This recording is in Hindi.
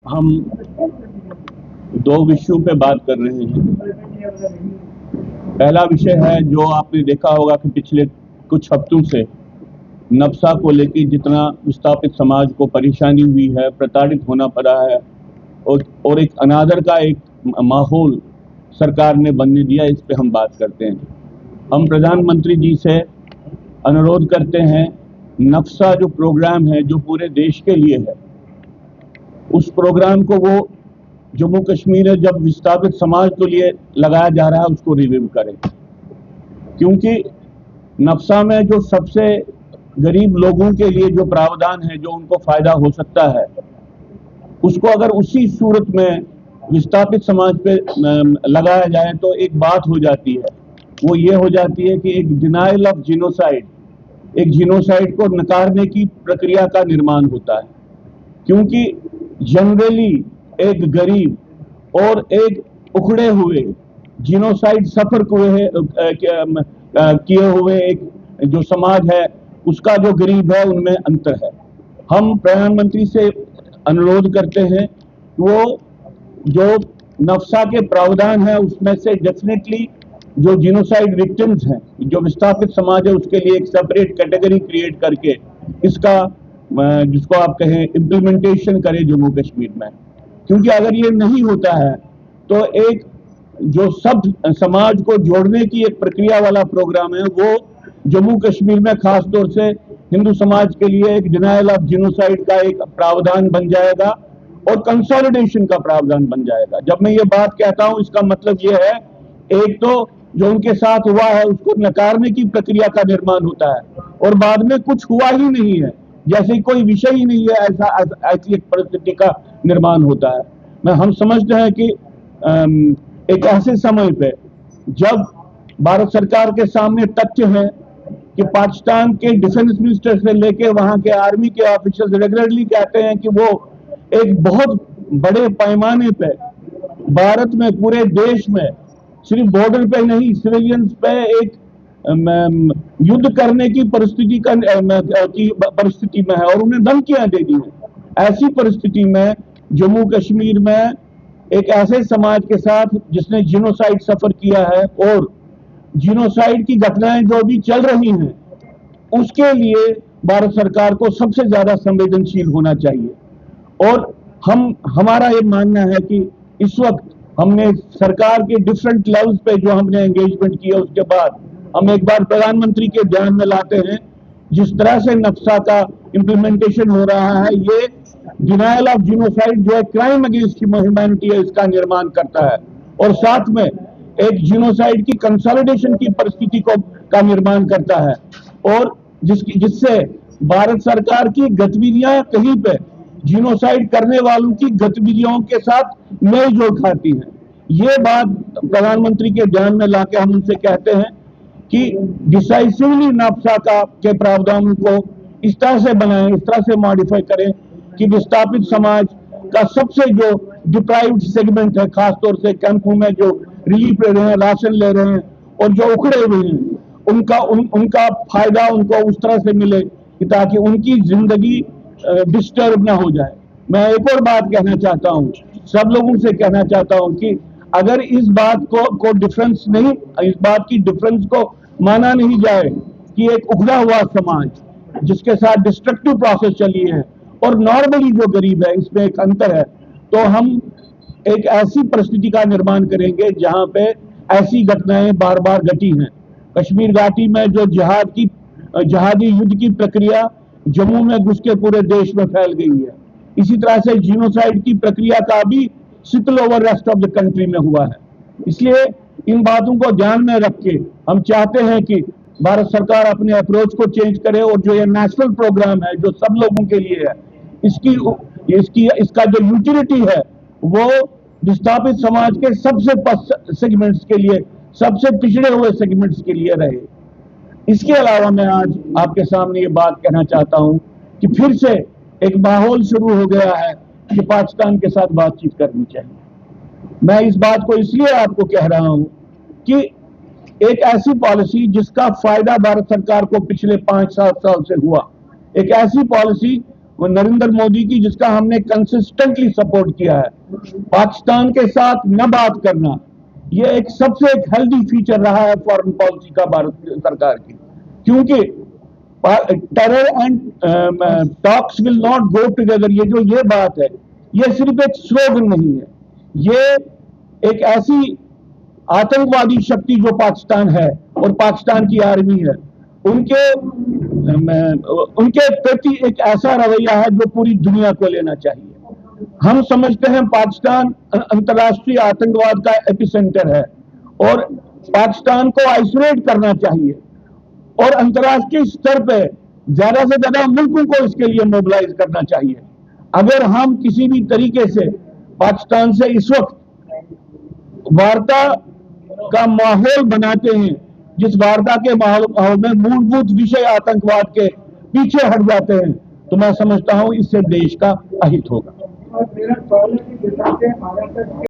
हम दो विषयों पे बात कर रहे हैं। पहला विषय है जो आपने देखा होगा कि पिछले कुछ हफ्तों से नक्शा को लेकर जितना विस्थापित समाज को परेशानी हुई है, प्रताड़ित होना पड़ा है और एक अनादर का एक माहौल सरकार ने बनने दिया, इस पे हम बात करते हैं। हम प्रधानमंत्री जी से अनुरोध करते हैं, नक्शा जो प्रोग्राम है जो पूरे देश के लिए है, उस प्रोग्राम को वो जम्मू कश्मीर में जब विस्थापित समाज के लिए लगाया जा रहा है उसको रिव्यू करें, क्योंकि नक्शा में जो सबसे गरीब लोगों के लिए जो प्रावधान है, जो उनको फायदा हो सकता है, उसको अगर उसी सूरत में विस्थापित समाज पे लगाया जाए तो एक बात हो जाती है, वो ये हो जाती है कि एक डिनाइल ऑफ जीनोसाइड, एक जीनोसाइड को नकारने की प्रक्रिया का निर्माण होता है। क्योंकि जनरली एक गरीब और एक उखड़े हुए जीनोसाइड सफर किए हुए एक जो समाज है, उसका जो गरीब है उनमें अंतर है। हम प्रधानमंत्री से अनुरोध करते हैं, वो जो नक्शा के प्रावधान है उसमें से डेफिनेटली जो जीनोसाइड विक्टिम्स हैं, जो विस्थापित समाज है, उसके लिए एक सेपरेट कैटेगरी क्रिएट करके इसका जिसको आप कहें इम्प्लीमेंटेशन करें जम्मू कश्मीर में। क्योंकि अगर ये नहीं होता है तो एक जो सब समाज को जोड़ने की एक प्रक्रिया वाला प्रोग्राम है, वो जम्मू कश्मीर में खास तौर से हिंदू समाज के लिए एक डिनाइल ऑफ जीनोसाइड का एक प्रावधान बन जाएगा और कंसोलिडेशन का प्रावधान बन जाएगा। जब मैं ये बात कहता हूं, इसका मतलब ये है, एक तो जो उनके साथ हुआ है उसको नकारने की प्रक्रिया का निर्माण होता है और बाद में कुछ हुआ ही नहीं है, जैसे कोई विषय ही नहीं है, ऐसी एक परिस्थिति का निर्माण होता है। हम समझते हैं कि एक ऐसे समय पे जब भारत सरकार के सामने तथ्य है कि पाकिस्तान के डिफेंस मिनिस्टर से लेके वहां के आर्मी के ऑफिसर्स रेगुलरली कहते हैं कि वो एक बहुत बड़े पैमाने पे भारत में, पूरे देश में, सिर्फ बॉर्डर पे नहीं, सिविलियंस पे एक युद्ध करने की परिस्थिति में है और उन्हें धमकियां दे दी हैं। ऐसी परिस्थिति में जम्मू कश्मीर में एक ऐसे समाज के साथ जिसने जीनोसाइड सफर किया है और जीनोसाइड की घटनाएं जो भी चल रही हैं, उसके लिए भारत सरकार को सबसे ज्यादा संवेदनशील होना चाहिए। और हमारा ये मानना है कि इस वक्त हमने सरकार के डिफरेंट लेवल्स पे जो हमने एंगेजमेंट किया, उसके बाद हम एक बार प्रधानमंत्री के ध्यान में लाते हैं, जिस तरह से नक्शा का इंप्लीमेंटेशन हो रहा है, ये डिनाइल ऑफ जीनोसाइड जो है क्राइम अगेंस्ट ह्यूमैनिटी है, इसका निर्माण करता है और साथ में एक जीनोसाइड की कंसोलिडेशन की परिस्थिति का निर्माण करता है और जिससे भारत सरकार की गतिविधियां कहीं पे जीनोसाइड करने वालों की गतिविधियों के साथ मेल जोल खाती हैं। ये बात प्रधानमंत्री के ध्यान में लाके हम उनसे कहते हैं कि डिसाइसिवली नक्शा के प्रावधानों को इस तरह से बनाएं, इस तरह से मॉडिफाई करें कि विस्थापित समाज का सबसे जो डिप्राइव्ड सेगमेंट है, खासतौर से कैंपों में जो रिलीफ ले रहे हैं, राशन ले रहे हैं और जो उखड़े हुए हैं, उनका फायदा उनको उस तरह से मिले कि ताकि उनकी जिंदगी डिस्टर्ब ना हो जाए। मैं एक और बात कहना चाहता हूं, सब लोगों से कहना चाहता हूं कि अगर इस बात को डिफरेंस नहीं, इस बात की डिफरेंस को माना नहीं जाए कि एक उखड़ा हुआ समाज जिसके साथ डिस्ट्रक्टिव प्रोसेस चली है और नॉर्मली जो गरीब है, इसमें एक अंतर है, तो हम एक ऐसी परिस्थिति का निर्माण करेंगे जहां पे ऐसी घटनाएं बार बार घटी हैं। कश्मीर घाटी में जो जिहादी युद्ध की प्रक्रिया जम्मू में घुस के पूरे देश में फैल गई है, इसी तरह से जीनोसाइड की प्रक्रिया का भी spill over rest of the country में हुआ है। इसलिए इन बातों को ध्यान में रख के हम चाहते हैं कि भारत सरकार अपने अप्रोच को चेंज करे और जो ये नेशनल प्रोग्राम है जो सब लोगों के लिए है, इसका जो यूटिलिटी है वो विस्थापित समाज के सबसे सेगमेंट्स के लिए, सबसे पिछड़े हुए सेगमेंट्स के लिए रहे। इसके अलावा मैं आज आपके सामने ये बात कहना चाहता हूं कि फिर से एक माहौल शुरू हो गया है कि पाकिस्तान के साथ बातचीत करनी चाहिए। मैं इस बात को इसलिए आपको कह रहा हूं कि एक ऐसी पॉलिसी जिसका फायदा भारत सरकार को पिछले 5-7 साल से हुआ, एक ऐसी पॉलिसी वो नरेंद्र मोदी की, जिसका हमने कंसिस्टेंटली सपोर्ट किया है। पाकिस्तान के साथ न बात करना, ये एक सबसे एक हेल्दी फीचर रहा है फॉरेन पॉलिसी का भारत सरकार की, क्योंकि terror and talks will not go together. ये बात है, ये सिर्फ एक स्लोगन नहीं है, ये एक ऐसी आतंकवादी शक्ति जो पाकिस्तान है और पाकिस्तान की आर्मी है, उनके प्रति एक ऐसा रवैया है जो पूरी दुनिया को लेना चाहिए। हम समझते हैं पाकिस्तान अंतर्राष्ट्रीय आतंकवाद का एपिसेंटर है और पाकिस्तान को आइसोलेट करना चाहिए और अंतर्राष्ट्रीय स्तर पे ज्यादा से ज्यादा मुल्कों को इसके लिए मोबिलाइज करना चाहिए। अगर हम किसी भी तरीके से पाकिस्तान से इस वक्त वार्ता का माहौल बनाते हैं, जिस वार्ता के माहौल में मूलभूत विषय आतंकवाद के पीछे हट जाते हैं, तो मैं समझता हूं इससे देश का अहित होगा।